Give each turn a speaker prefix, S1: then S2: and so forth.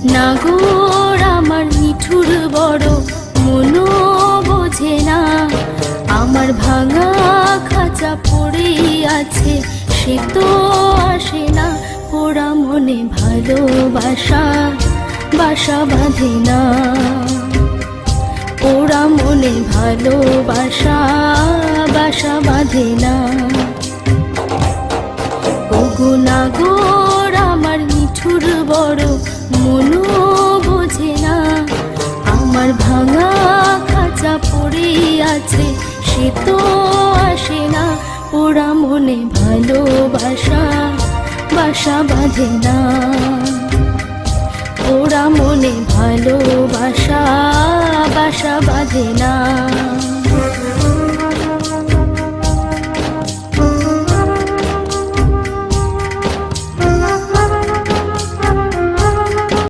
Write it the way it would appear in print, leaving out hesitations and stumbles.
S1: নাগর আমার নিঠুর বড়, মনও বোঝে না। আমার ভাঙা খাঁচা পড়ে আছে, সে তো আসে না। পোড়া মনে ভালোবাসা বাসা বাঁধে না। পোড়া মনে ভালোবাসা বাসা বাঁধে না। ওগো নাগর আমার নিঠুর বড়, মনও বোঝে না। আমার ভাঙা খাঁচা পড়ে আছে, সে তো আসে না। পোড়া মনে ভালোবাসা বাসা বাঁধে না। পোড়া মনে ভালোবাসা বাসা বাঁধে না।